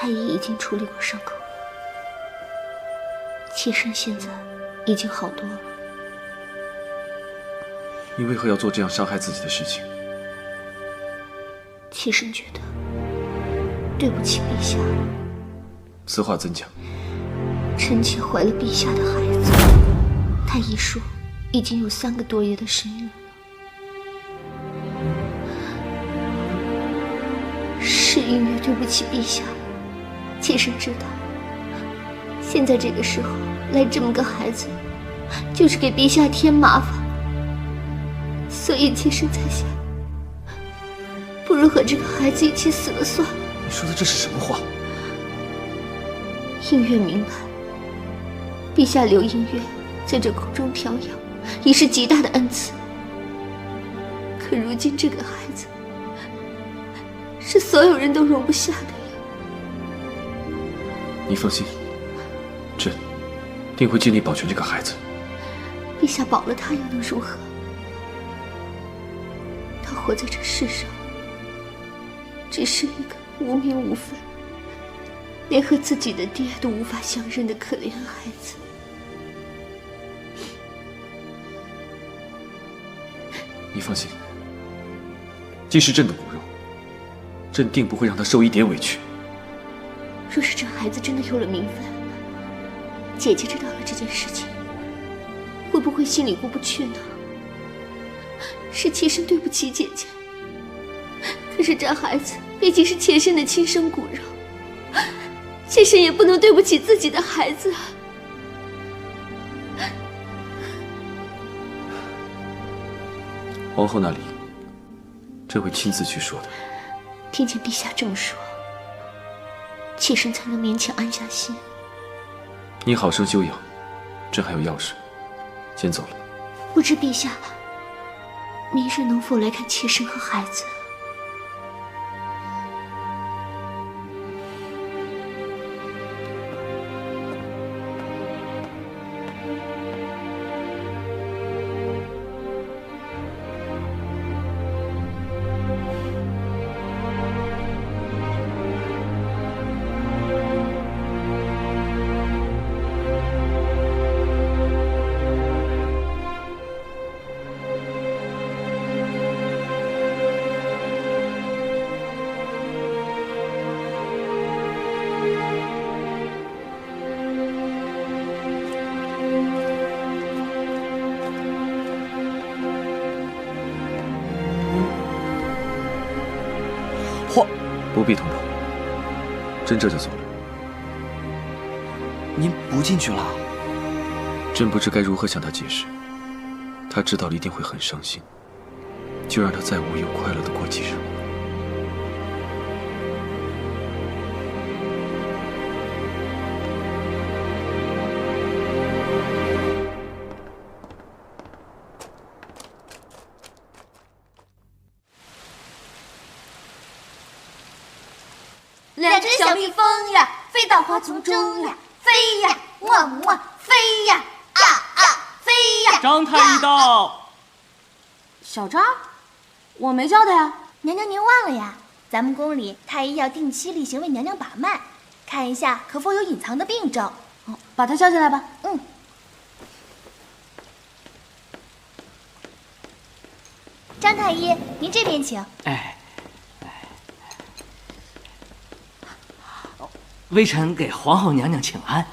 太医已经处理过伤口，妾身现在已经好多了。你为何要做这样伤害自己的事情？妾身觉得对不起陛下。此话怎讲？臣妾怀了陛下的孩子，太医说已经有3个多月的身孕了。是因为对不起陛下，妾身知道，现在这个时候来这么个孩子，就是给陛下添麻烦，所以妾身才想，不如和这个孩子一起死了算了。你说的这是什么话？音乐明白，陛下留音乐在这空中飘扬，已是极大的恩赐。可如今这个孩子，是所有人都容不下的呀。你放心，朕定会尽力保全这个孩子。陛下保了他又能如何？他活在这世上，只是一个无名无分，连和自己的爹都无法相认的可怜孩子。你放心，既是朕的骨肉，朕定不会让他受一点委屈。若是这孩子真的有了名分，姐姐知道了这件事情，会不会心里过不去呢？是妾身对不起姐姐，可是这孩子毕竟是妾身的亲生骨肉，妾身也不能对不起自己的孩子啊。皇后那里，朕会亲自去说的。听见陛下这么说，妾身才能勉强安下心。你好生休养，朕还有要事，先走了。不知陛下明日能否来看妾身和孩子？不必通报，朕这就走了。您不进去了？朕不知该如何向他解释，他知道了一定会很伤心，就让他再无忧快乐的过几日。两只小蜜蜂呀，飞到花丛中呀，飞呀，哇哇，飞呀，啊啊，飞呀。张太医到。小张，我没叫他呀。娘娘您忘了呀？咱们宫里太医要定期例行为娘娘把脉，看一下可否有隐藏的病症。哦，把他叫进来吧。嗯。张太医，您这边请。哎。微臣给皇后娘娘请安。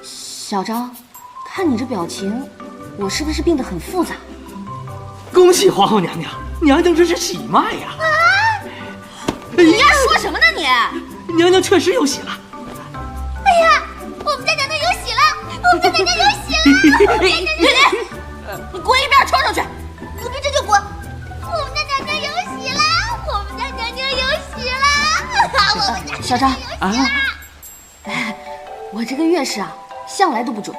小张，看你这表情，我是不是病得很复杂？恭喜皇后娘娘，娘娘这是喜脉呀！你丫说什么呢你？娘娘确实有喜了。哎呀，我们家娘娘有喜了！我们家娘娘有喜了！你滚一边，冲上去！隔壁这就滚！我们家娘娘有喜了！我们家娘娘有喜了！我们家小张啊，我这个月事啊，向来都不准，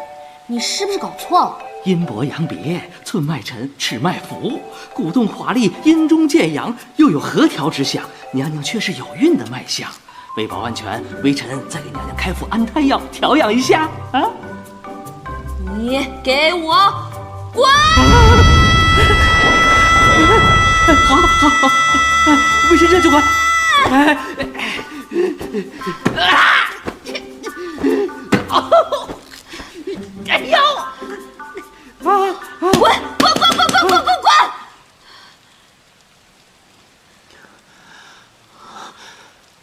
你是不是搞错了？阴薄阳别，寸脉沉，尺脉浮，鼓动华丽，阴中见阳，又有何调之象？娘娘却是有孕的脉象。为保万全，微臣再给娘娘开副安胎药，调养一下啊！你给我滚！好，微臣这就滚。哎呦！滚！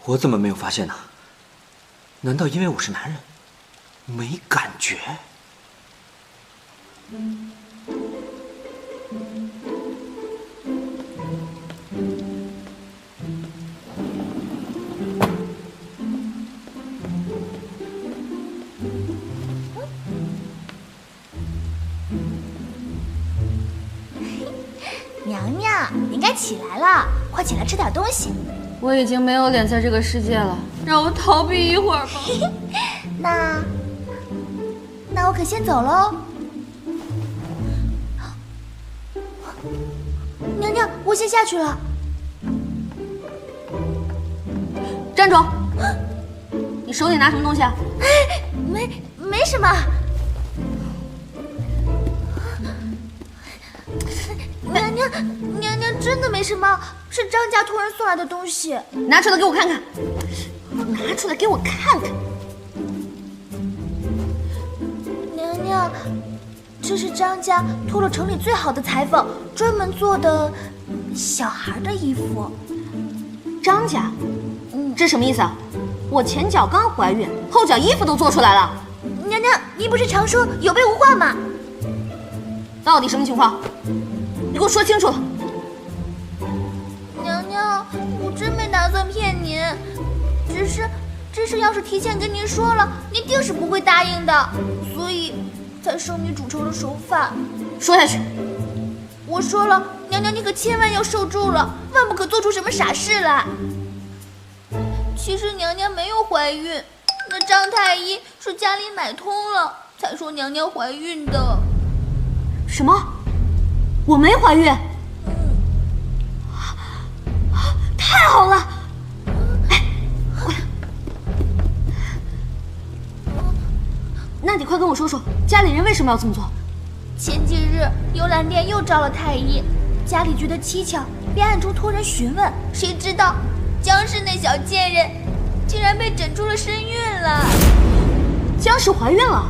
我怎么没有发现呢？难道因为我是男人，没感觉？娘娘，你该起来了，快起来吃点东西。我已经没有脸在这个世界了，让我逃避一会儿吧。那我可先走喽。娘娘，我先下去了。站住！你手里拿什么东西啊？没什么。娘娘真的没什么，是张家托人送来的东西。拿出来给我看看，拿出来给我看看。娘娘，这是张家托了城里最好的裁缝，专门做的小孩的衣服。张家，这什么意思啊？我前脚刚怀孕，后脚衣服都做出来了。娘娘，您不是常说有备无患吗？到底什么情况？你给我说清楚了。娘娘，我真没打算骗您，只是要是提前跟您说了，您定是不会答应的，所以才生米煮成了熟饭。说下去。我说了，娘娘你可千万要受住了，万不可做出什么傻事来。其实娘娘没有怀孕，那张太医是家里买通了，才说娘娘怀孕的。什么？我没怀孕？太好了！哎，过来。那你快跟我说说，家里人为什么要这么做？前几日幽兰殿又招了太医，家里觉得蹊跷，便暗中托人询问，谁知道江氏那小贱人竟然被诊出了身孕了。江氏怀孕了？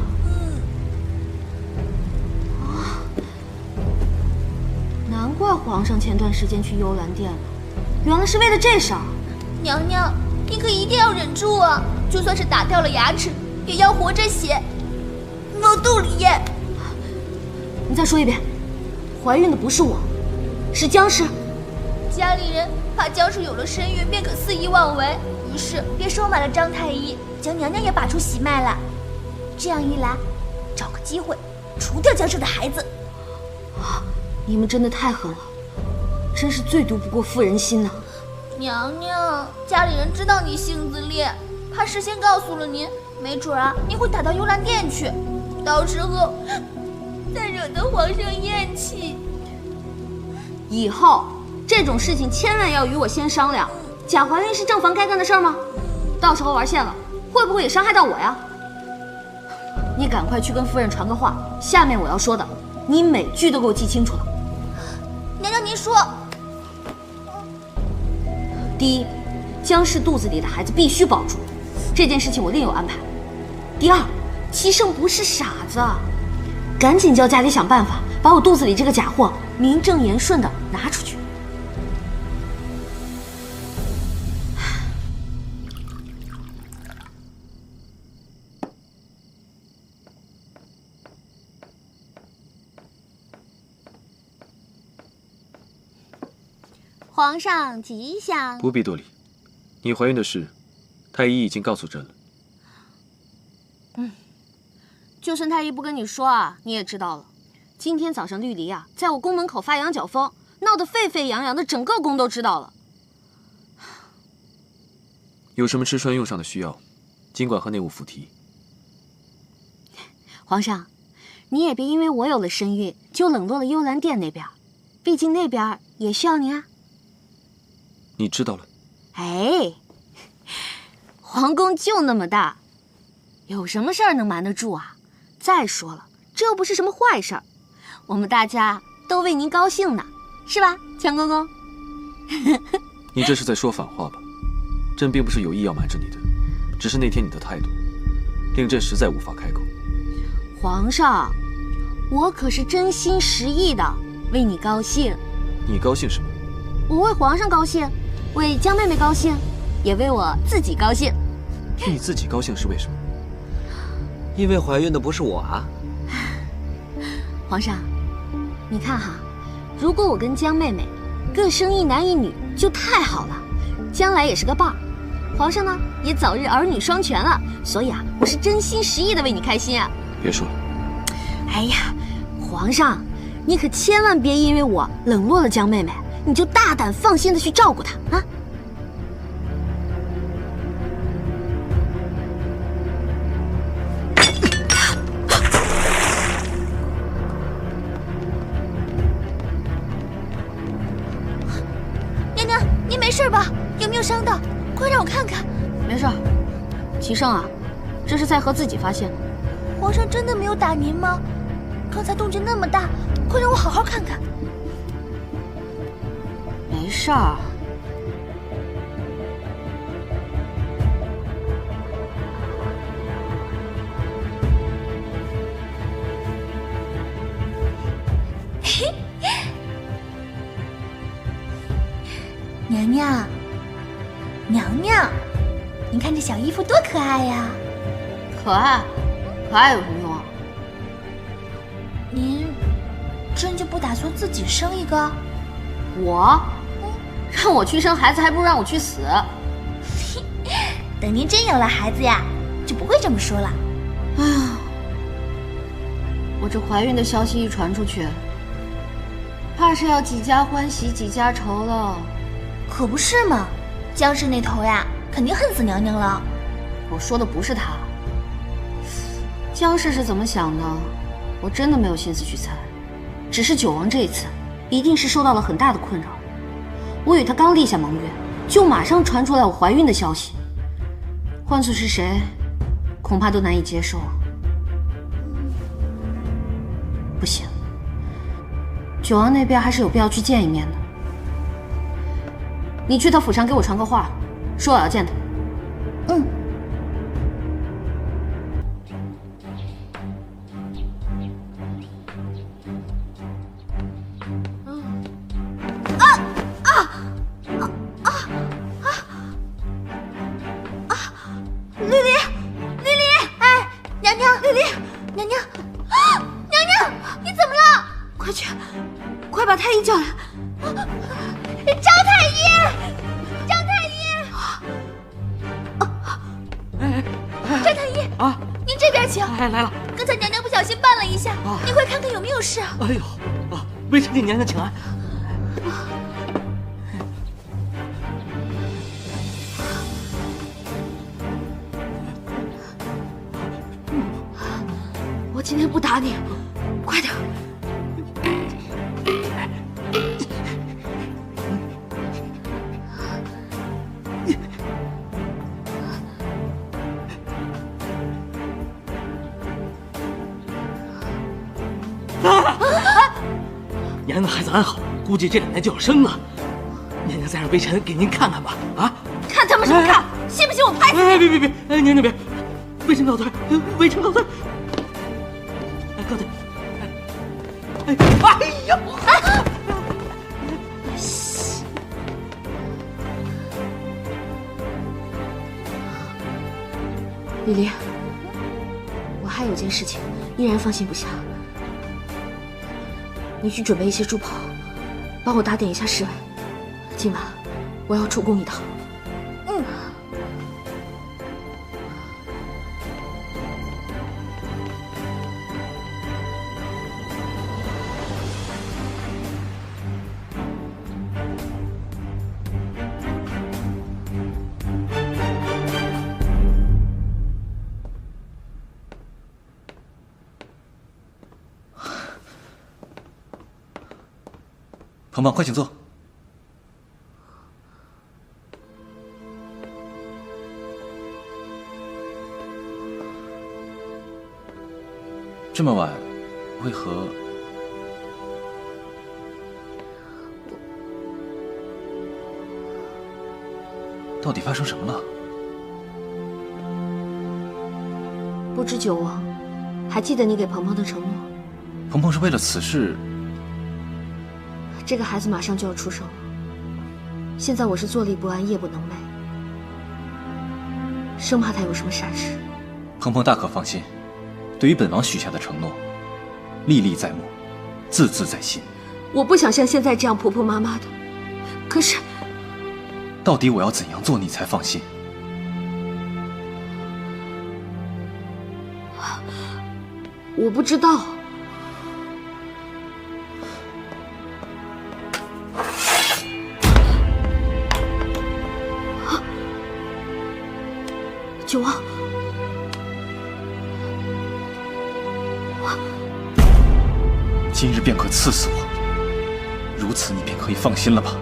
难怪皇上前段时间去幽兰殿了，原来是为了这事儿。娘娘，你可一定要忍住啊！就算是打掉了牙齿，也要活着写往肚里咽。你再说一遍，怀孕的不是我，是江氏。家里人怕江氏有了身孕便可肆意妄为，于是便收买了张太医，将娘娘也把出喜脉了。这样一来，找个机会除掉江氏的孩子。你们真的太狠了，真是最毒不过妇人心呐！娘娘，家里人知道你性子烈，怕事先告诉了您，没准啊，您会打到幽兰殿去，到时候再惹得皇上厌弃。以后这种事情千万要与我先商量。假怀孕是正房该干的事吗？到时候玩线了，会不会也伤害到我呀？你赶快去跟夫人传个话，下面我要说的，你每句都给我记清楚了。娘娘，您说。第一，江氏肚子里的孩子必须保住，这件事情我另有安排。第二，齐胜不是傻子，赶紧叫家里想办法，把我肚子里这个假货名正言顺的拿出去。皇上吉祥。不必多礼，你怀孕的事，太医已经告诉朕了。就算太医不跟你说啊，你也知道了。今天早上绿篱啊，在我宫门口发羊角风，闹得沸沸扬扬的，整个宫都知道了。有什么吃穿用上的需要，尽管和内务府提。皇上，你也别因为我有了身孕，就冷落了幽兰殿那边，毕竟那边也需要你啊。你知道了。哎，皇宫就那么大，有什么事儿能瞒得住啊？再说了，这又不是什么坏事儿，我们大家都为您高兴呢，是吧，强公公？你这是在说反话吧？朕并不是有意要瞒着你的，只是那天你的态度，令朕实在无法开口。皇上，我可是真心实意的为你高兴。你高兴什么？我为皇上高兴，为江妹妹高兴，也为我自己高兴。你自己高兴是为什么？因为怀孕的不是我啊。皇上，你看哈，如果我跟江妹妹各生一男一女，就太好了，将来也是个伴儿。皇上呢，也早日儿女双全了。所以啊，我是真心实意的为你开心啊。别说了。哎呀，皇上，你可千万别因为我冷落了江妹妹，你就大胆放心的去照顾她啊。娘娘，您没事吧？有没有伤到？快让我看看。没事，齐胜啊，这是在和自己发现的。皇上真的没有打您吗？刚才动静那么大，快让我好好看看。没事儿。娘娘，娘娘，您看这小衣服多可爱呀！可爱，可爱有什么用啊？您真就不打算自己生一个？我？让我去生孩子，还不如让我去死。等您真有了孩子呀，就不会这么说了。哎呀，我这怀孕的消息一传出去，怕是要几家欢喜几家愁了。可不是嘛，江氏那头呀，肯定恨死娘娘了。我说的不是他，江氏是怎么想的，我真的没有心思去猜。只是九王这一次，一定是受到了很大的困扰。我与他刚立下盟约，就马上传出来我怀孕的消息，换做是谁，恐怕都难以接受。不行，九王那边还是有必要去见一面的。你去他府上给我传个话，说我要见他。嗯。快把太医叫来！张太医，张太医，张太医啊，您这边请。哎，来了。刚才娘娘不小心绊了一下，您快看看有没有事啊？哎呦，微臣给娘娘请安。我今天不打你，快点。娘娘的孩子安好，估计这2天就要生了。娘娘再让微臣给您看看吧。啊！看他们什么看？信不信我拍死你？哎，别！哎，娘娘别！微臣告退，微臣告退。哎，告退。哎呀！丽丽，我还有件事情依然放心不下。你去准备一些猪跑，帮我打点一下侍卫。今晚我要出宫一趟。鹏鹏，快请坐。这么晚，为何？到底发生什么了？不知久往，还记得你给鹏鹏的承诺？鹏鹏是为了此事。这个孩子马上就要出生了，现在我是坐立不安，夜不能寐，生怕他有什么闪失。鹏鹏大可放心，对于本王许下的承诺，历历在目，字字在心。我不想像现在这样婆婆妈妈的，可是，到底我要怎样做你才放心？我不知道。九王，今日便可赐死我，如此你便可以放心了吧？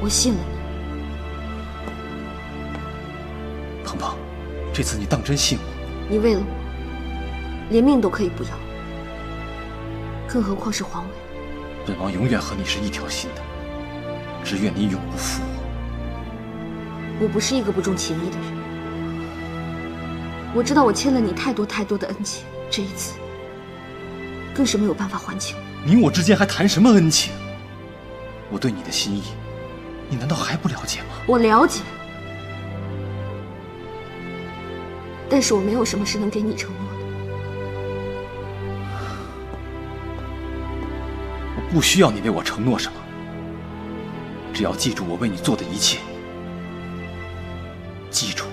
我信了你。鹏鹏，这次你当真信我？你为了我，连命都可以不要，更何况是皇位。本王永远和你是一条心的，只愿你永不负我。我不是一个不重情义的人，我知道我欠了你太多太多的恩情，这一次更是没有办法还清。你我之间还谈什么恩情？我对你的心意，你难道还不了解吗？我了解，但是我没有什么是能给你承诺的。我不需要你为我承诺什么，只要记住我为你做的一切。记住，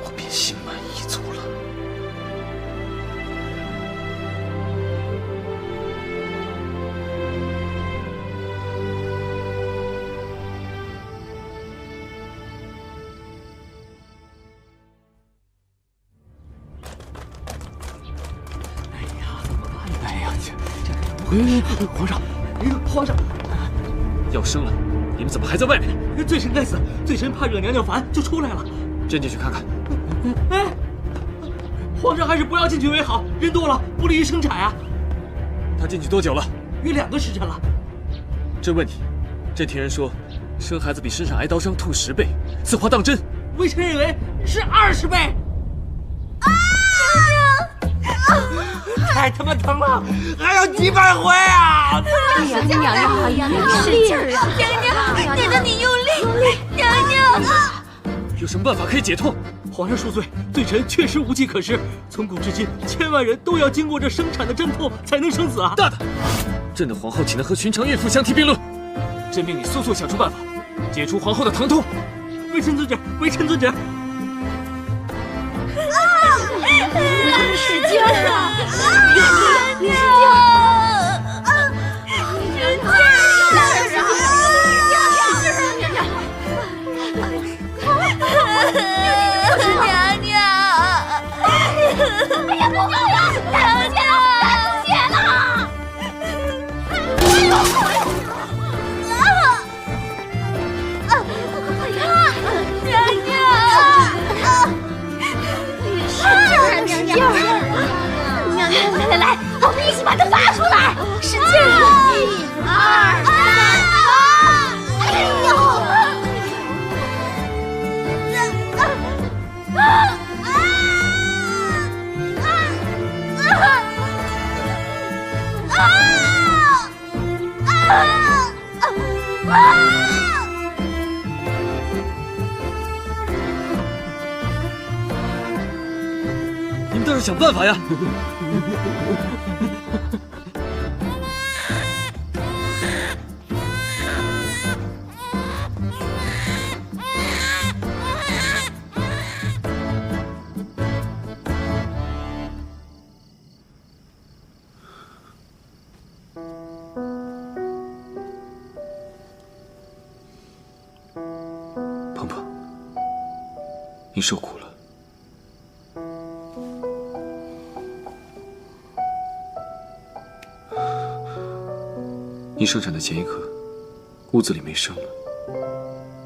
我便心满意足了。皇上，皇上，要生了，你们怎么还在外面？罪臣该死，罪臣怕惹娘娘烦，就出来了。朕进去看看。哎，皇上还是不要进去为好，人多了不利于生产啊。他进去多久了？约2个时辰了。朕问你，朕听人说，生孩子比身上挨刀伤痛10倍，此话当真？微臣认为是20倍。太他妈疼了，还要几百回啊！娘娘，使劲儿啊！娘，娘你用力，娘娘。有什么办法可以解痛？皇上恕罪，罪臣确实无计可施。从古至今，千万人都要经过这生产的阵痛才能生子啊！大胆！朕的皇后岂能和寻常孕妇相提并论？朕命你速速想出办法，解除皇后的疼痛。微臣遵旨，微臣遵旨。使劲儿啊！你使劲娘娘，哎呀，不够了，娘娘，血了！娘娘，来，我们一起把它拔出来，使劲！1、2、3，哎呦！你们倒是想办法呀！你受苦了。你生产的前一刻，屋子里没声了，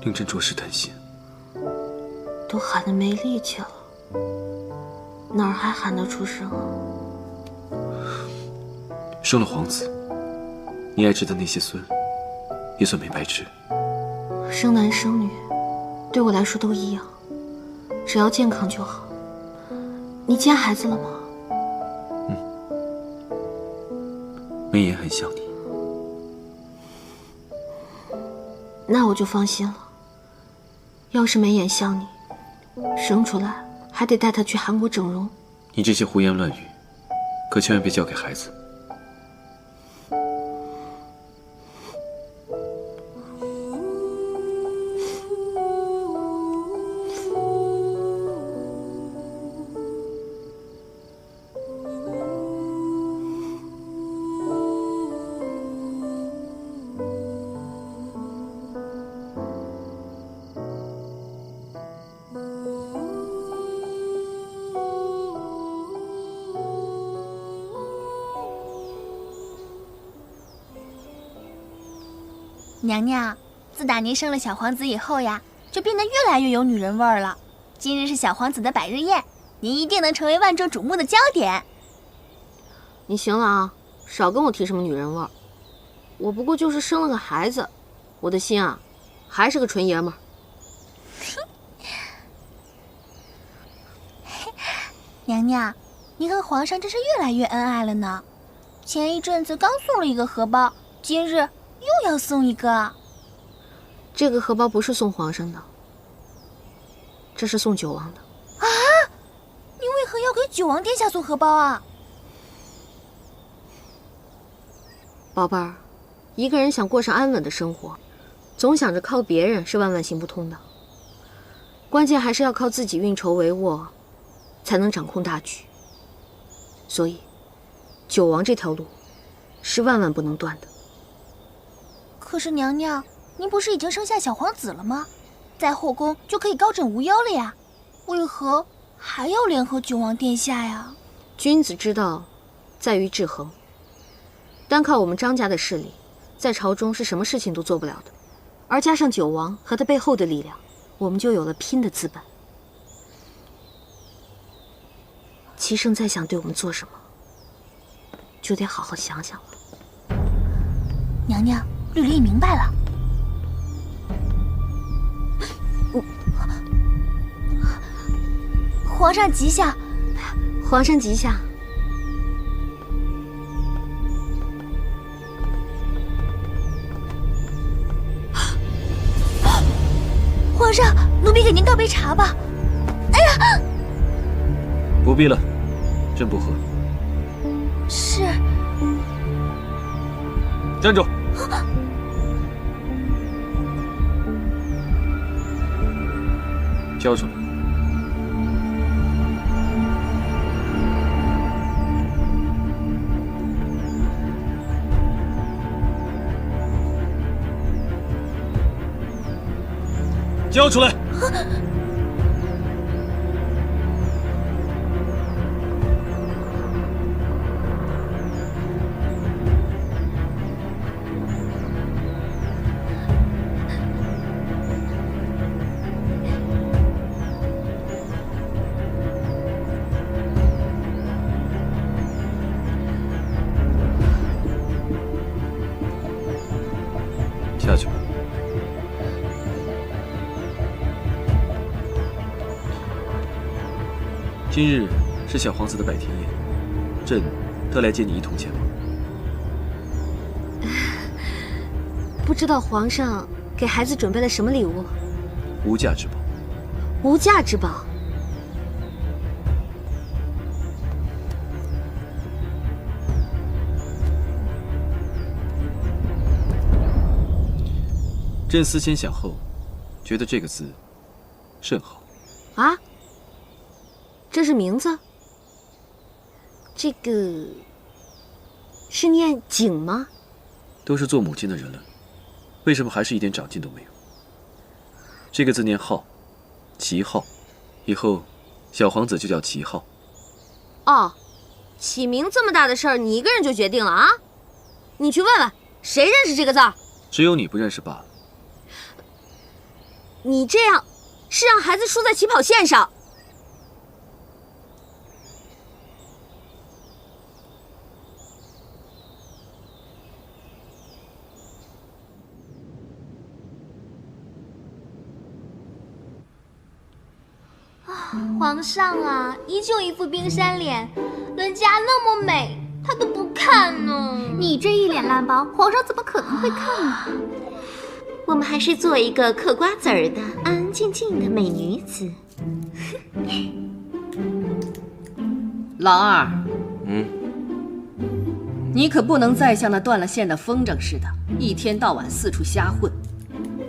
令朕着实担心。都喊得没力气了，哪儿还喊得出声啊？生了皇子，你爱吃的那些孙，也算没白吃。生男生女，对我来说都一样，只要健康就好。你见孩子了吗？梅言很想你。那我就放心了。要是眉眼像你，生出来还得带他去韩国整容。你这些胡言乱语，可千万别交给孩子。娘娘，自打您生了小皇子以后呀，就变得越来越有女人味儿了。今日是小皇子的百日宴，您一定能成为万众瞩目的焦点。你行了啊，少跟我提什么女人味儿。我不过就是生了个孩子，我的心啊，还是个纯爷们儿。娘娘，您和皇上真是越来越恩爱了呢。前一阵子刚送了一个荷包，今日又要送一个。这个荷包不是送皇上的，这是送九王的。啊！你为何要给九王殿下送荷包啊？宝贝儿，一个人想过上安稳的生活，总想着靠别人是万万行不通的。关键还是要靠自己运筹帷幄，才能掌控大局。所以，九王这条路是万万不能断的。可是娘娘，您不是已经生下小皇子了吗？在后宫就可以高枕无忧了呀，为何还要联合九王殿下呀？君子之道在于制衡，单靠我们张家的势力，在朝中是什么事情都做不了的。而加上九王和他背后的力量，我们就有了拼的资本。齐胜再想对我们做什么，就得好好想想了。娘娘，绿丽明白了。皇上吉祥，皇上吉祥。皇上，奴婢给您倒杯茶吧。哎呀，不必了，朕不喝。是。站住！交出来。交出来！下去吧。今日是小皇子的百天宴，朕特来接你一同前往。不知道皇上给孩子准备了什么礼物？无价之宝。无价之宝。朕思前想后，觉得这个字甚好。啊？这是名字？这个是念景吗？都是做母亲的人了，为什么还是一点长进都没有？这个字念浩，齐浩，以后，小皇子就叫齐浩。哦，起名这么大的事儿，你一个人就决定了啊？你去问问，谁认识这个字儿？只有你不认识罢了。你这样是让孩子输在起跑线上。皇上啊，依旧一副冰山脸，人家那么美，他都不看呢。你这一脸烂包，皇上怎么可能会看呢？我们还是做一个嗑瓜子儿的、安安静静的美女子。老二，你可不能再像那断了线的风筝似的，一天到晚四处瞎混。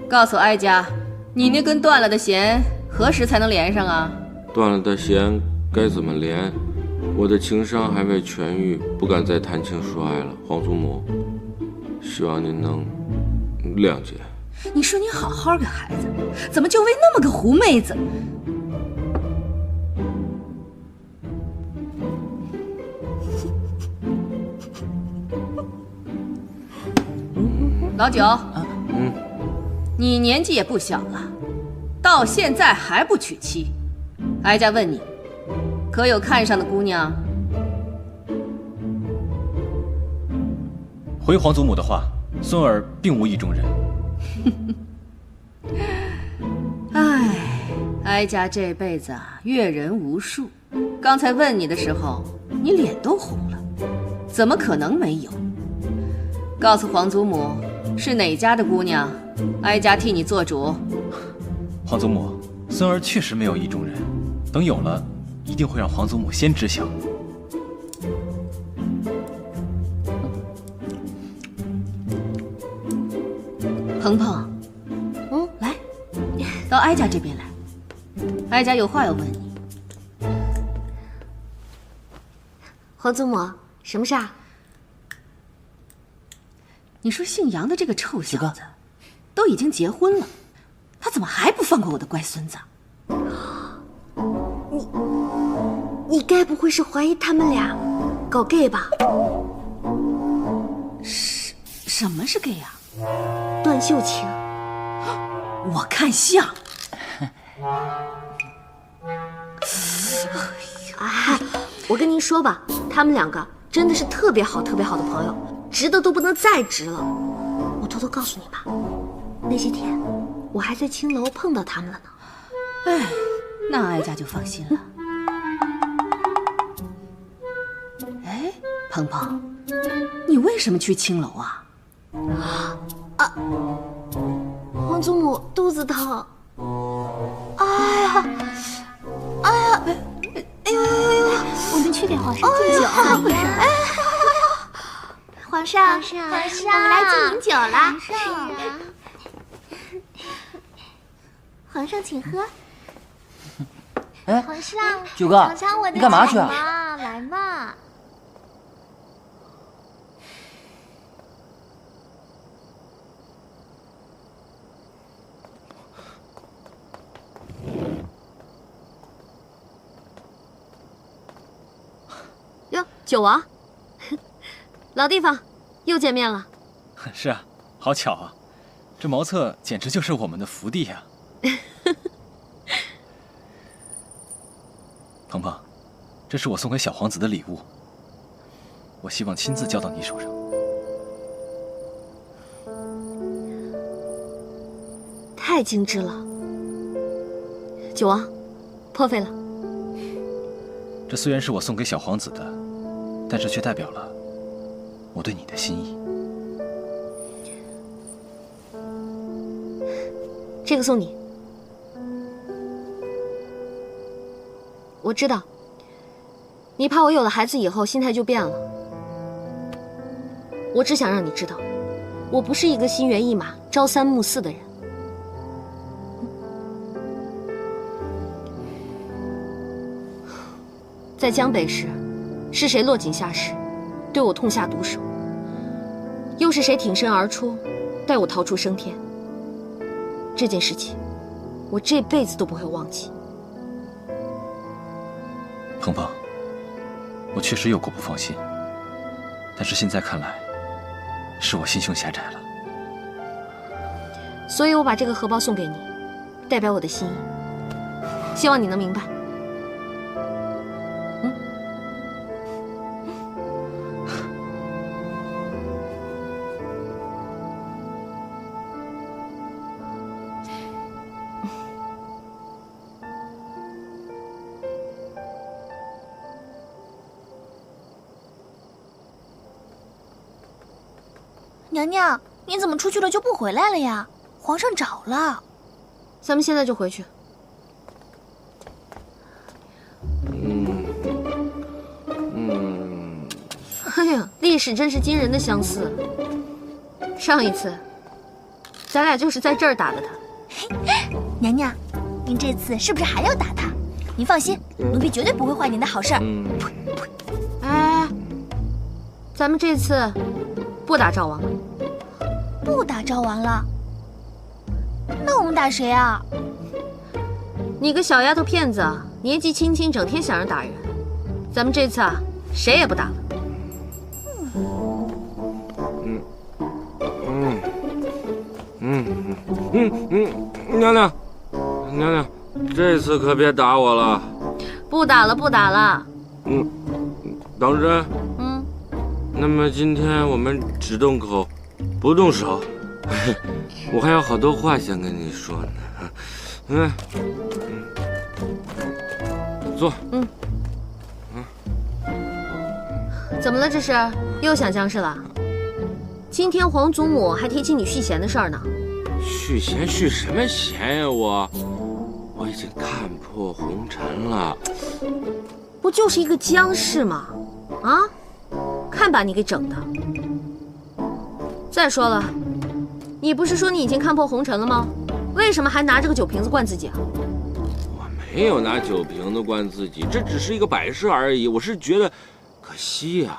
告诉哀家，你那根断了的弦何时才能连上啊？断了的弦该怎么连？我的情伤还未痊愈，不敢再谈情说爱了。皇祖母，希望您能谅解。你说你好好个孩子，怎么就为那么个狐妹子？老九，你年纪也不小了，到现在还不娶妻。哀家问你，可有看上的姑娘？回皇祖母的话，孙儿并无意中人。唉，哀家这辈子啊，阅人无数。刚才问你的时候，你脸都红了，怎么可能没有？告诉皇祖母，是哪家的姑娘，哀家替你做主。皇祖母，孙儿确实没有意中人，等有了，一定会让皇祖母先知晓。鹏鹏，来，到哀家这边来，哀家有话要问你。皇祖母，什么事儿？你说姓杨的这个臭小子，都已经结婚了，他怎么还不放过我的乖孙子？你该不会是怀疑他们俩搞 gay 吧？什么是 gay 啊？段秀琴，我看像。哎，我跟您说吧，他们两个真的是特别好、特别好的朋友，直的都不能再直了。我偷偷告诉你吧，那些天我还在青楼碰到他们了呢。哎，那哀家就放心了。哎，鹏鹏，你为什么去青楼啊？皇祖母肚子疼。哎呀，我们去给皇上敬酒。皇上，我们来敬您酒啦。皇上，请喝。哎，皇上，九哥，尝尝我的你干嘛去酒啊？嘛，来嘛。哟，九王，老地方，又见面了。是啊，好巧啊，这茅厕简直就是我们的福地呀。鹏鹏，这是我送给小皇子的礼物，我希望亲自交到你手上。太精致了，九王，破费了。这虽然是我送给小皇子的，但是却代表了我对你的心意。这个送你。我知道，你怕我有了孩子以后心态就变了。我只想让你知道，我不是一个心猿意马、朝三暮四的人。在江北时，是谁落井下石，对我痛下毒手？又是谁挺身而出，带我逃出升天？这件事情，我这辈子都不会忘记。鹏鹏，我确实有过不放心，但是现在看来，是我心胸狭窄了。所以我把这个荷包送给你，代表我的心意，希望你能明白。娘娘，你怎么出去了就不回来了呀？皇上找了。咱们现在就回去。哎呀，历史真是惊人的相似。上一次，咱俩就是在这儿打的他。娘娘，您这次是不是还要打他？您放心，奴婢绝对不会坏您的好事儿。哎，咱们这次不打赵王了。不打赵王了？那我们打谁啊？你个小丫头片子，年纪轻轻，整天想着打人。咱们这次啊，谁也不打了。娘娘，娘娘，这次可别打我了。不打了，不打了。当真？那么今天我们只动口，不动手。我还有好多话想跟你说呢。坐。怎么了？这是又想僵事了？今天皇祖母还提起你续弦的事儿呢。续弦续什么弦呀？我已经看破红尘了。不就是一个僵事吗？啊，看把你给整的。再说了，你不是说你已经看破红尘了吗？为什么还拿着个酒瓶子灌自己啊？我没有拿酒瓶子灌自己，这只是一个摆设而已。我是觉得可惜呀。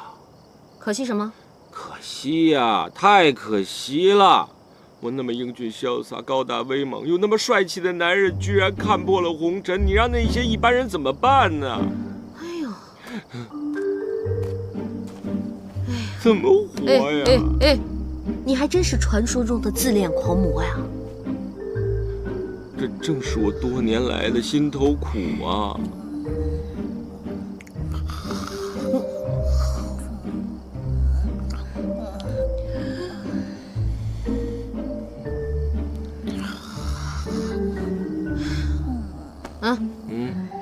可惜什么？可惜呀，太可惜了。我那么英俊潇洒、高大威猛，又那么帅气的男人，居然看破了红尘，你让那些一般人怎么办呢？哎呦，怎么活呀？你还真是传说中的自恋狂魔呀！这正是我多年来的心头苦啊！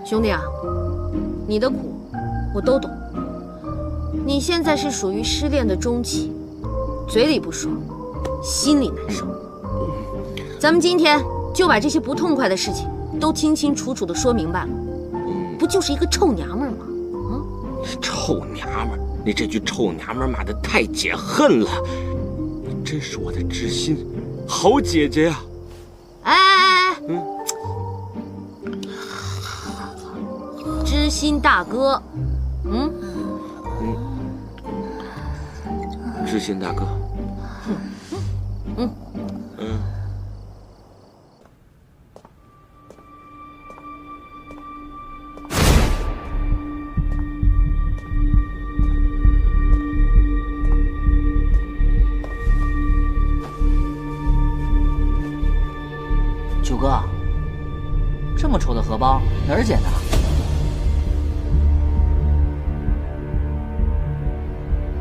兄弟啊，你的苦我都懂。你现在是属于失恋的中期，嘴里不说，心里难受。咱们今天就把这些不痛快的事情都清清楚楚的说明白了，不就是一个臭娘们儿吗？臭娘们儿，你这句臭娘们儿骂得太解恨了。你真是我的知心好姐姐呀！知心大哥，知心大哥，九哥，这么丑的荷包哪儿捡的？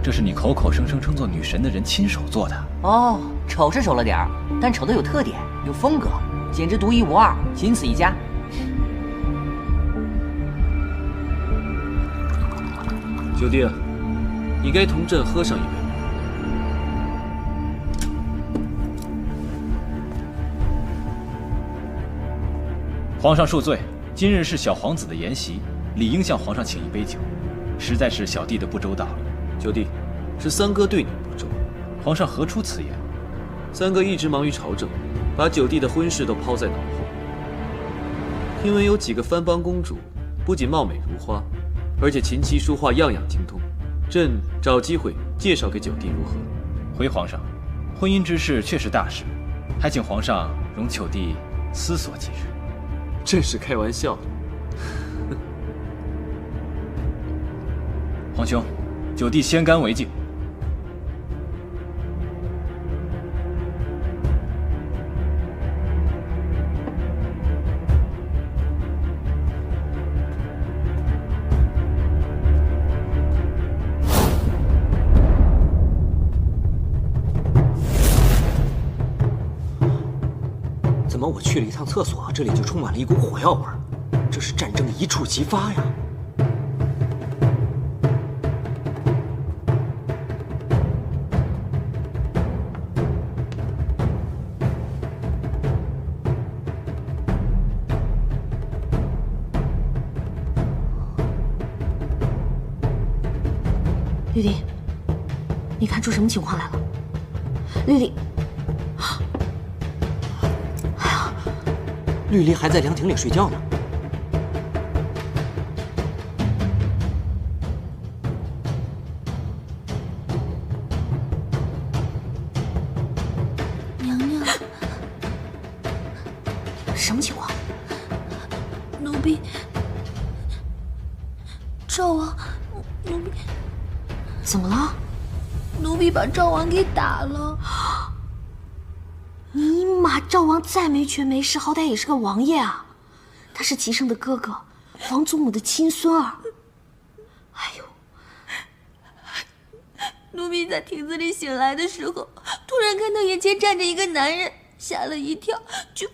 这是你口口声声称作女神的人亲手做的哦，丑是丑了点儿，但丑的有特点，有风格，简直独一无二，仅此一家。九弟啊，你该同朕喝上一杯。皇上恕罪，今日是小皇子的筵席，理应向皇上请一杯酒，实在是小弟的不周到了。九弟，是三哥对你不周。皇上何出此言？三哥一直忙于朝政，把九弟的婚事都抛在脑后。听闻有几个藩邦公主，不仅貌美如花，而且琴棋书画样样精通。朕找机会介绍给九弟如何？回皇上，婚姻之事确是大事，还请皇上容九弟思索几日。朕是开玩笑的。皇兄，九弟先干为敬。怎么我去了一趟厕所，这里就充满了一股火药味儿？这是战争一触即发呀！绿丽，你看出什么情况来了？绿丽，绿丽还在凉亭里睡觉呢。娘娘，什么情况？奴婢，赵王，奴婢，怎么了？奴婢把赵王给打了。尼玛，赵王再没权没势，好歹也是个王爷啊！他是齐胜的哥哥，皇祖母的亲孙儿。哎呦！奴婢在亭子里醒来的时候，突然看到眼前站着一个男人，吓了一跳，就……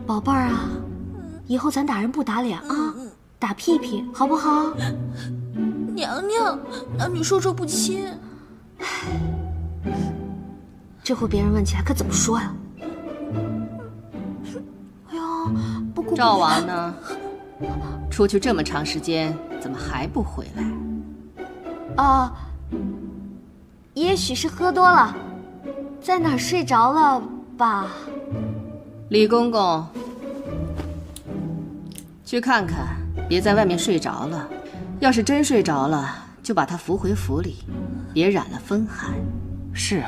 宝贝儿啊，以后咱打人不打脸啊，打屁屁好不好？娘娘，男女授受不亲。这回别人问起来可怎么说呀？哎呦，不过赵王呢？出去这么长时间，怎么还不回来？啊，也许是喝多了，在哪儿睡着了吧？李公公，去看看，别在外面睡着了。要是真睡着了，就把他扶回府里，别染了风寒。是。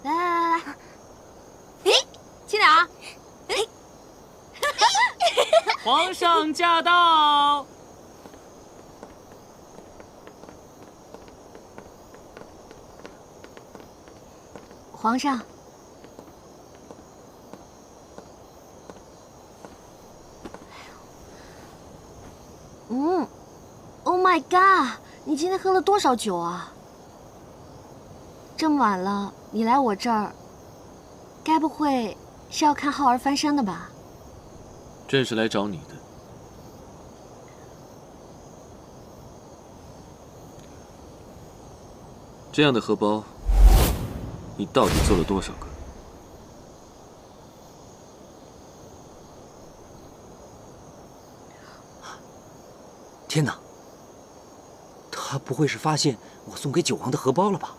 来，哎，轻点啊！哎，皇上驾到！皇上，Oh my god！ 你今天喝了多少酒啊？这么晚了，你来我这儿，该不会是要看浩儿翻身的吧？朕是来找你的。这样的荷包，你到底做了多少个？天哪！他不会是发现我送给九王的荷包了吧？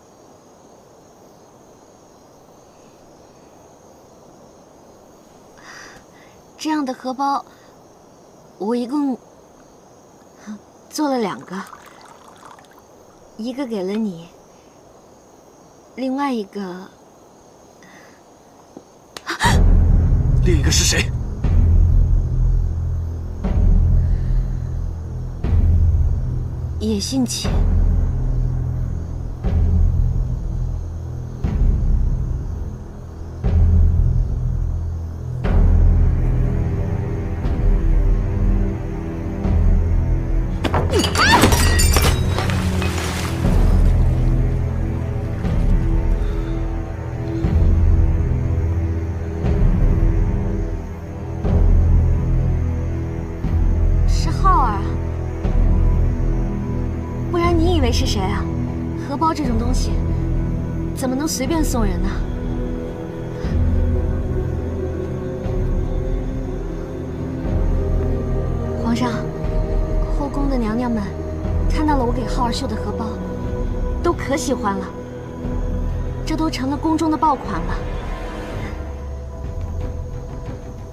这样的荷包，我一共做了2个，一个给了你，另外一个，另一个是谁？也姓钱。是浩儿啊，不然你以为是谁啊？荷包这种东西，怎么能随便送人呢？皇上，后宫的娘娘们看到了我给浩儿绣的荷包，都可喜欢了，这都成了宫中的爆款了。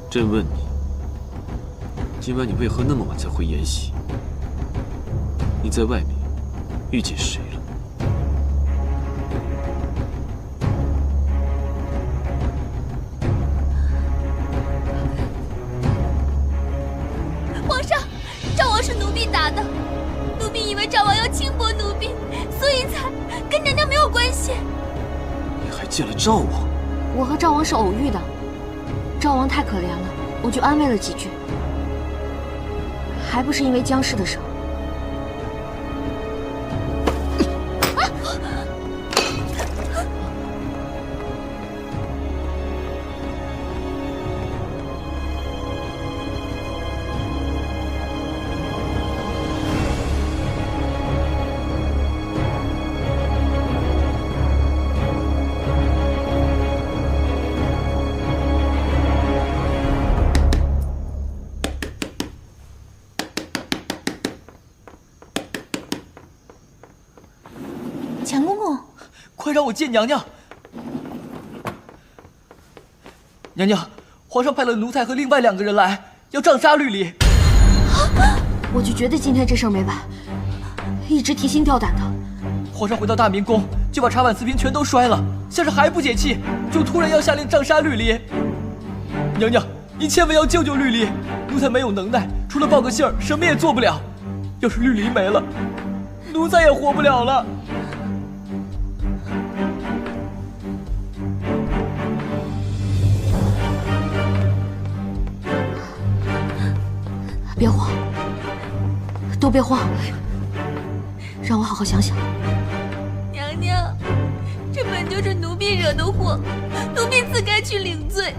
朕问你，今晚你为何那么晚才回延禧？你在外面遇见谁了？皇上，赵王是奴婢打的，奴婢以为赵王要轻薄奴婢，所以才跟娘娘没有关系。你还见了赵王？我和赵王是偶遇的，赵王太可怜了，我就安慰了几句，还不是因为姜氏的事。强公公，快让我见娘娘！娘娘，皇上派了奴才和另外2个人来，要杖杀绿篱。我就觉得今天这事儿没完，一直提心吊胆的。皇上回到大明宫，就把茶碗瓷瓶全都摔了，像是还不解气，就突然要下令杖杀绿篱。娘娘，您千万要救救绿篱，奴才没有能耐，除了报个信儿，什么也做不了。要是绿篱没了，奴才也活不了了。别慌，都别慌，让我好好想想。娘娘，这本就是奴婢惹的祸，奴婢自该去领罪。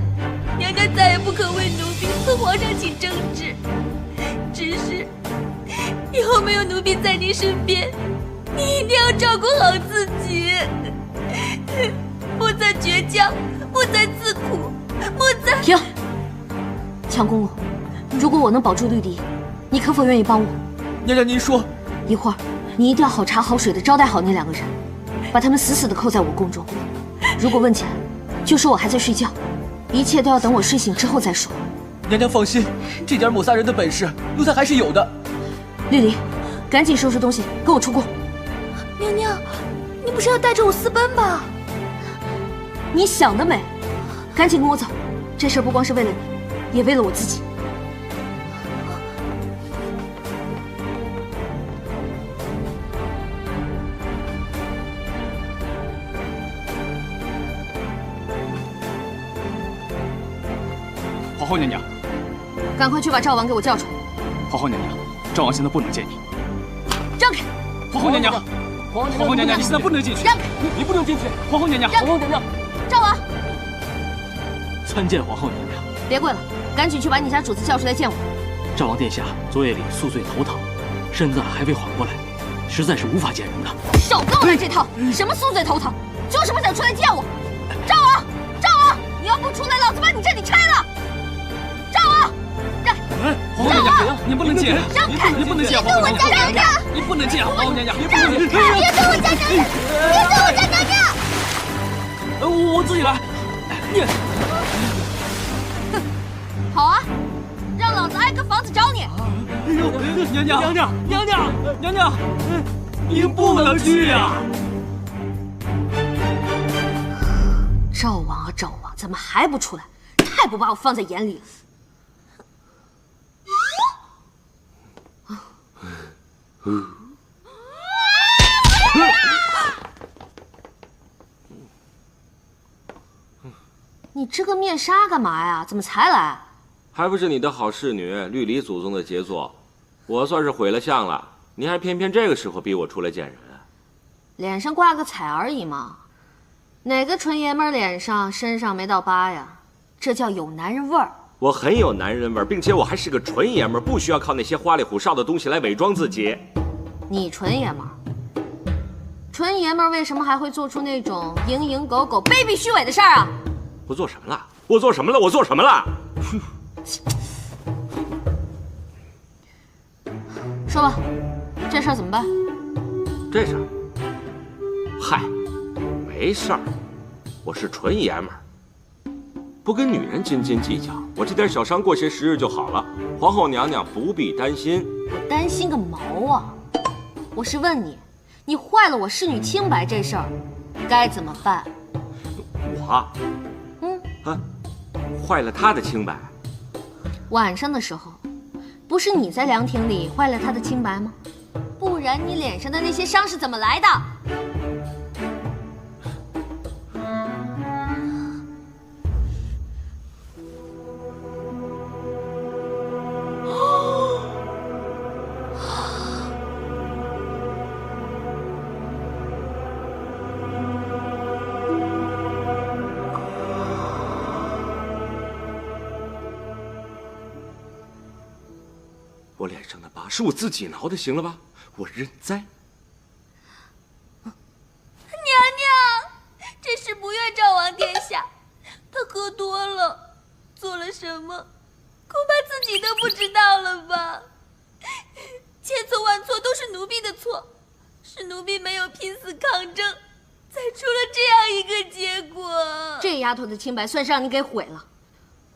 娘娘再也不可为奴婢和皇上起争执。只是以后没有奴婢在您身边，你一定要照顾好自己，不再倔强，不再自苦，不再……停！强公公，如果我能保住绿篱，你可否愿意帮我？娘娘，您说，一会儿你一定要好茶好水的招待好那2个人，把他们死死的扣在我宫中。如果问起来，就说我还在睡觉，一切都要等我睡醒之后再说。娘娘放心，这点抹杀人的本事，奴才还是有的。绿篱，赶紧收拾东西，跟我出宫。娘娘，你不是要带着我私奔吧？你想得美！赶紧跟我走，这事儿不光是为了你，也为了我自己。皇后娘娘，赶快去把赵王给我叫出来。皇后娘娘，赵王现在不能见你。让开！皇后娘娘，皇后娘娘，你现在不能进去。让开！你不能进去。皇后娘娘，皇后娘娘，赵王，参见皇后娘娘。别跪了，赶紧去把你家主子叫出来见我。赵王殿下昨夜里宿醉头疼，身子还未缓过来，实在是无法见人的。少跟我来这套！什么宿醉头疼，就是不想出来见我。赵王，赵王，你要不出来，老子把你这里拆了！赵王，让开！皇后娘娘，你不能进！让开！你不能进！别跟我家娘娘！你不能进！皇后娘娘，你不能进！别跟我家娘娘！别跟我家娘娘！我自己来。你，好啊，让老子挨个房子找你。哎呦，娘娘，娘娘，娘娘，娘娘，您不能去呀！赵王啊，赵王，怎么还不出来？太不把我放在眼里了。你织个面纱干嘛呀？怎么才来？还不是你的好侍女绿篱祖宗的杰作，我算是毁了相了。你还偏偏这个时候逼我出来见人，脸上挂个彩而已嘛，哪个纯爷们脸上身上没道疤呀？这叫有男人味儿。我很有男人味儿，并且我还是个纯爷们儿，不需要靠那些花里胡哨的东西来伪装自己。你纯爷们儿，纯爷们儿为什么还会做出那种蝇营狗苟、卑鄙虚伪的事儿啊？我做什么了？我做什么了？我做什么了？说吧，这事儿怎么办？这事儿，嗨，没事儿，我是纯爷们儿，不跟女人斤斤计较，我这点小伤过些时日就好了。皇后娘娘不必担心。我担心个毛啊！我是问你，你坏了我侍女清白这事儿，该怎么办？我，坏了她的清白。晚上的时候，不是你在凉亭里坏了她的清白吗？不然你脸上的那些伤是怎么来的？我脸上的疤是我自己挠的，行了吧？我认栽。娘娘，这是不愿赵王殿下，他喝多了，做了什么，恐怕自己都不知道了吧？千错万错都是奴婢的错，是奴婢没有拼死抗争，才出了这样一个结果。这丫头的清白算是让你给毁了。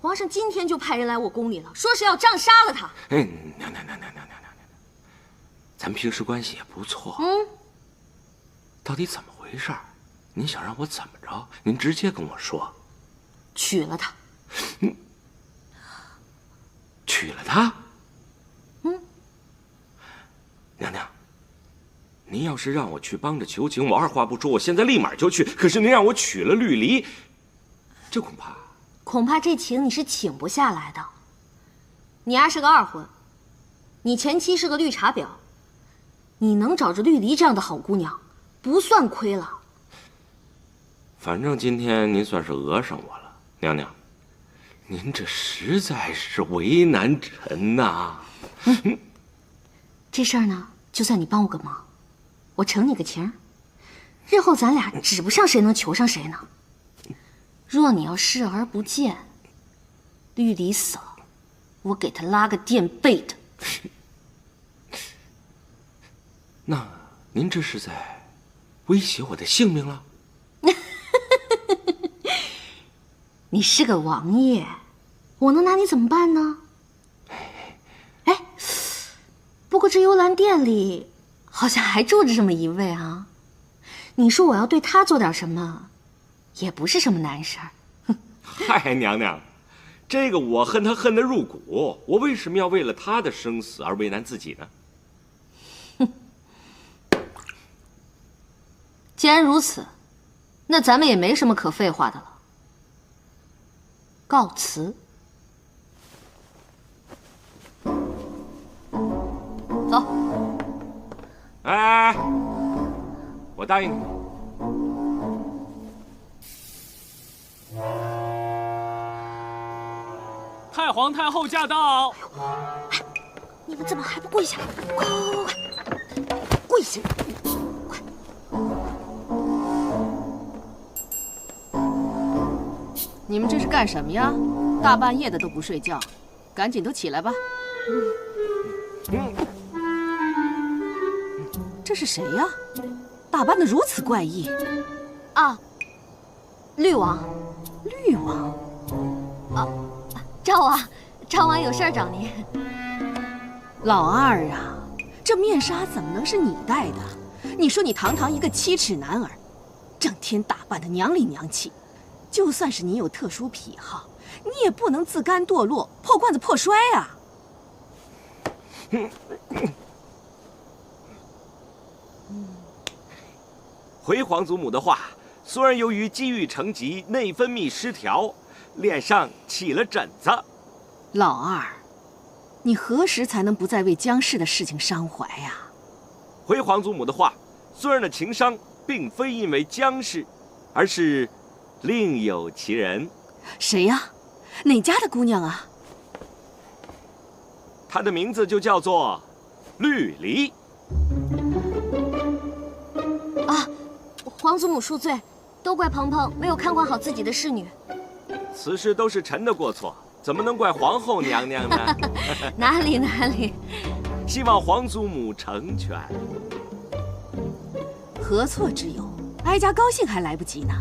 皇上今天就派人来我宫里了，说是要杖杀了她。娘，咱平时关系也不错。到底怎么回事？您想让我怎么着？您直接跟我说。娶了她。娶了她？娘娘，您要是让我去帮着求情，我二话不说，我现在立马就去。可是您让我娶了绿篱，这恐怕这情你是请不下来的。你丫是个二婚，你前妻是个绿茶婊，你能找着绿篱这样的好姑娘，不算亏了。反正今天您算是讹上我了，娘娘，您这实在是为难臣呐。这事儿呢，就算你帮我个忙，我承你个情，日后咱俩指不上谁能求上谁呢。若你要视而不见，绿篱死了，我给他拉个垫背的。那您这是在威胁我的性命了？你是个王爷，我能拿你怎么办呢？哎，不过这幽兰殿里好像还住着这么一位啊。你说我要对他做点什么，也不是什么难事儿。嗨，娘娘，这个我恨他恨得入骨，我为什么要为了他的生死而为难自己呢？既然如此，那咱们也没什么可废话的了。告辞。走。哎，我答应你。太皇太后驾到！你们怎么还不跪下？快，跪下！快！你们这是干什么呀？大半夜的都不睡觉，赶紧都起来吧。这是谁呀？打扮的如此怪异。啊，绿王。绿王。啊，赵王有事儿找您。老二啊，这面纱怎么能是你戴的？你说你堂堂一个7尺男儿，整天打扮的娘里娘气，就算是你有特殊癖好，你也不能自甘堕落、破罐子破摔啊！回皇祖母的话，孙儿由于积郁成疾，内分泌失调，脸上起了疹子。老二，你何时才能不再为姜氏的事情伤怀呀？回皇祖母的话，孙儿的情伤并非因为姜氏，而是另有其人。谁呀？哪家的姑娘啊？她的名字就叫做绿篱。啊，皇祖母恕罪，都怪鹏鹏没有看管好自己的侍女。此事都是臣的过错，怎么能怪皇后娘娘呢？哪里哪里。希望皇祖母成全。何错之有？哀家高兴还来不及呢。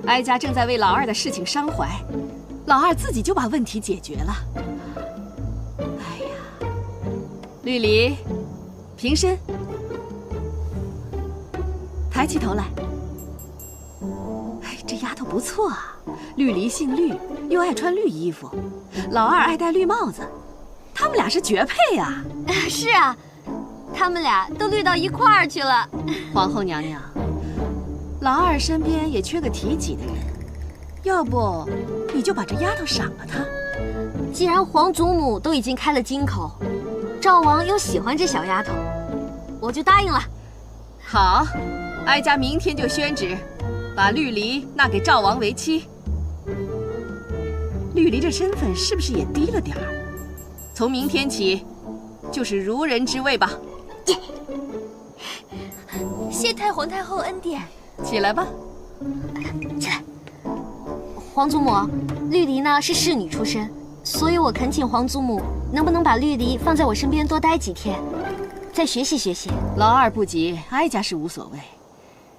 哀家正在为老二的事情伤怀，老二自己就把问题解决了。哎呀，绿篱，平身，抬起头来。哎，这丫头不错啊，绿篱姓绿，又爱穿绿衣服，老二爱戴绿帽子，他们俩是绝配啊！是啊，他们俩都绿到一块儿去了。皇后娘娘，老二身边也缺个提己的人，要不你就把这丫头赏了他。既然皇祖母都已经开了金口，赵王又喜欢这小丫头，我就答应了。好，哀家明天就宣旨，把绿篱纳给赵王为妻。绿篱这身份是不是也低了点儿？从明天起，就是如人之位吧。谢太皇太后恩典。起来吧。起来。皇祖母，绿篱呢是侍女出身，所以我恳请皇祖母能不能把绿篱放在我身边多待几天，再学习学习。老二不急，哀家是无所谓。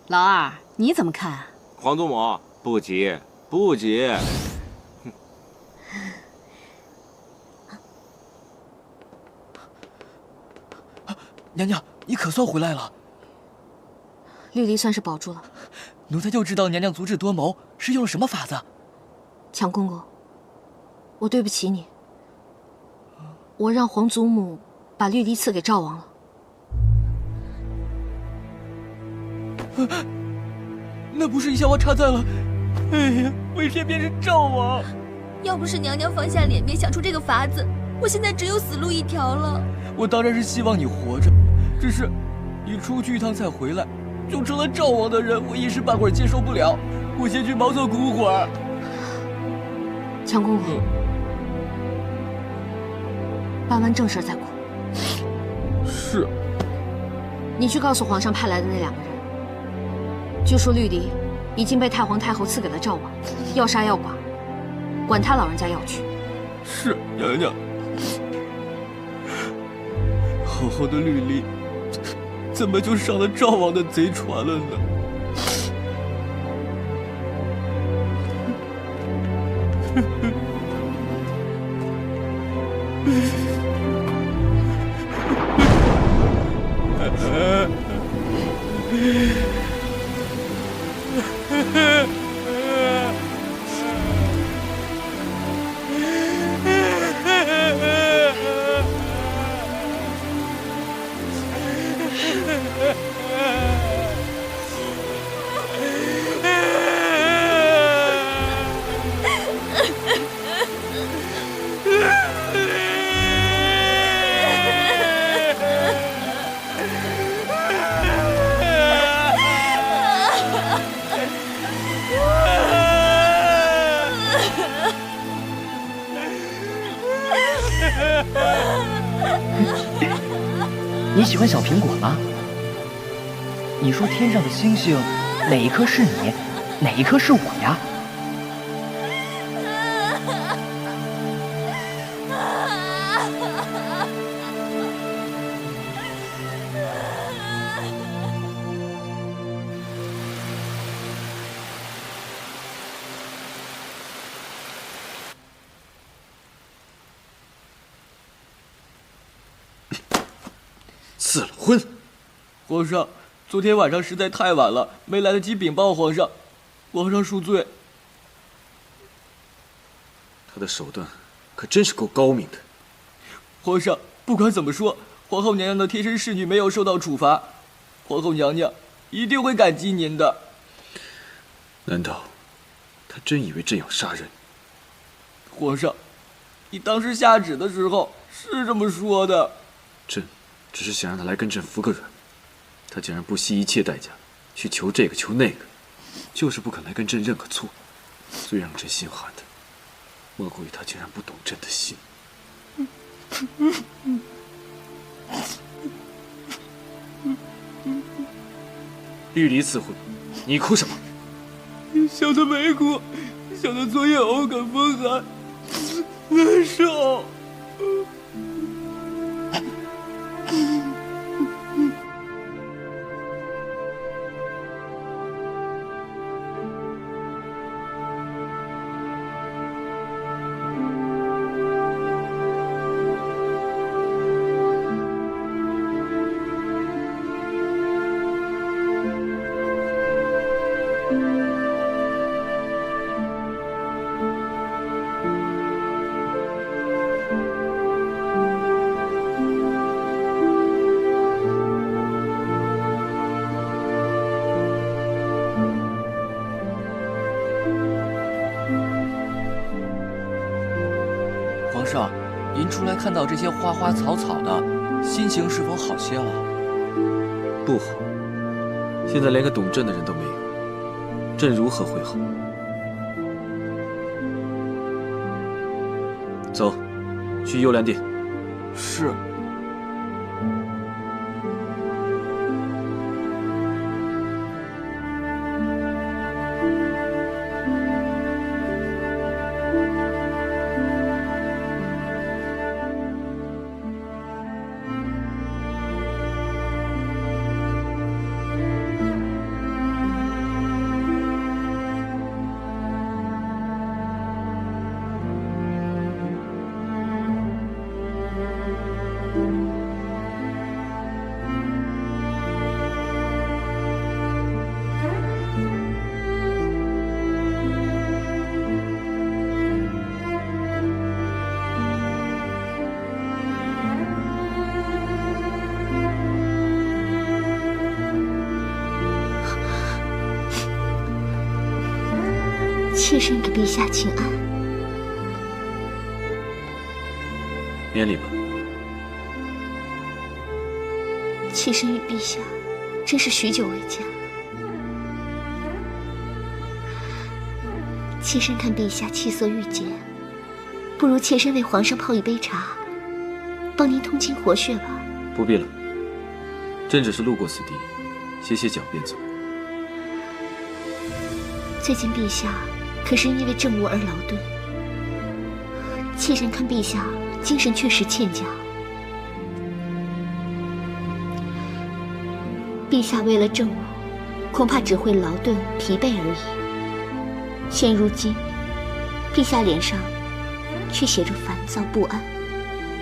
老二，你怎么看啊？皇祖母，不急，不急。娘娘，你可算回来了。绿篱算是保住了。奴才就知道娘娘足智多谋，是用了什么法子？强公公，我对不起你，我让皇祖母把绿篱赐给赵王了。那不是一下我插在了，哎呀，为偏偏是赵王。要不是娘娘放下脸面想出这个法子，我现在只有死路一条了。我当然是希望你活着，只是你出去一趟再回来，就成了赵王的人，我一时半会儿接受不了。我先去茅厕鼓会儿。强公公，办完正事再哭。是。你去告诉皇上派来的那2个人，就说绿篱已经被太皇太后赐给了赵王，要杀要剐，管他老人家要去。是，娘娘。好好的绿篱，怎么就上了赵王的贼船了呢？你喜欢小苹果吗？你说天上的星星，哪一颗是你，哪一颗是我呀？赐了婚。皇上，昨天晚上实在太晚了，没来得及禀报皇上，皇上恕罪。他的手段可真是够高明的。皇上，不管怎么说，皇后娘娘的贴身侍女没有受到处罚，皇后娘娘一定会感激您的。难道他真以为朕要杀人？皇上，你当时下旨的时候是这么说的。朕只是想让他来跟朕服个软，他竟然不惜一切代价去求这个求那个，就是不肯来跟朕认个错。最让朕心寒的，莫过于他竟然不懂朕的心。绿篱赐婚，你哭什么？想他没哭，想他昨夜偶感风寒，难受。上，您出来看到这些花花草草的，心情是否好些了？不好，现在连个懂朕的人都没有，朕如何会好？走，去幽兰殿。是。妾身给陛下请安。免礼吧。妾身与陛下真是许久未见了。妾身看陛下气色郁结，不如妾身为皇上泡一杯茶，帮您通经活血吧。不必了，朕只是路过此地，歇歇脚便走。最近陛下可是因为政务而劳顿，妾身看陛下精神确实欠佳。陛下为了政务，恐怕只会劳顿疲惫而已。现如今，陛下脸上却写着烦躁不安，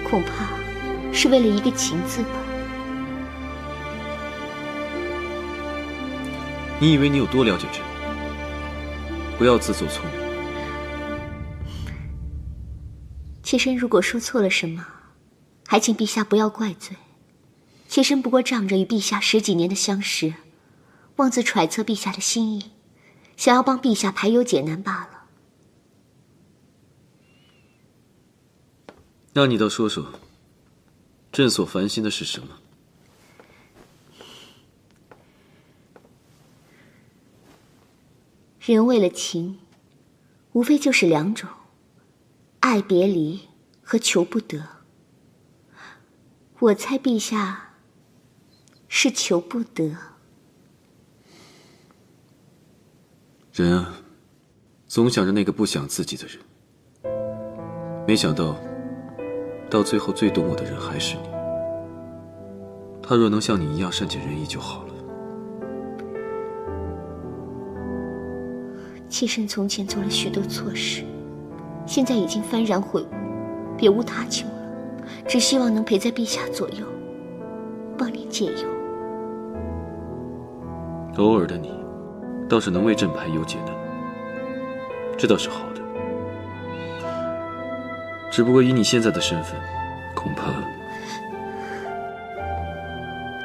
恐怕是为了一个情字吧。你以为你有多了解朕？不要自作聪明。妾身如果说错了什么，还请陛下不要怪罪。妾身不过仗着与陛下10几年的相识，妄自揣测陛下的心意，想要帮陛下排忧解难罢了。那你倒说说，朕所烦心的是什么？人为了情，无非就是2种：爱别离和求不得。我猜陛下是求不得。人啊，总想着那个不想自己的人，没想到，到最后最懂我的人还是你。他若能像你一样善解人意就好了。妾身从前做了许多错事，现在已经幡然悔悟，别无他求了，只希望能陪在陛下左右，帮您解忧。偶尔的你，倒是能为朕排忧解难，这倒是好的。只不过以你现在的身份，恐怕……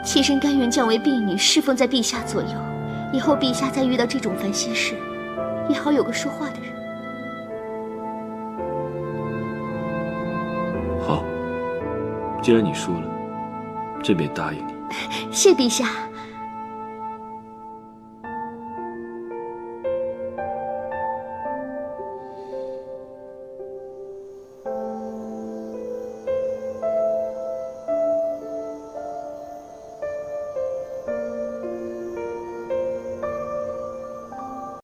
妾身甘愿降为婢女，侍奉在陛下左右，以后陛下再遇到这种烦心事，也好有个说话的人。好，既然你说了，朕便答应你。谢陛下。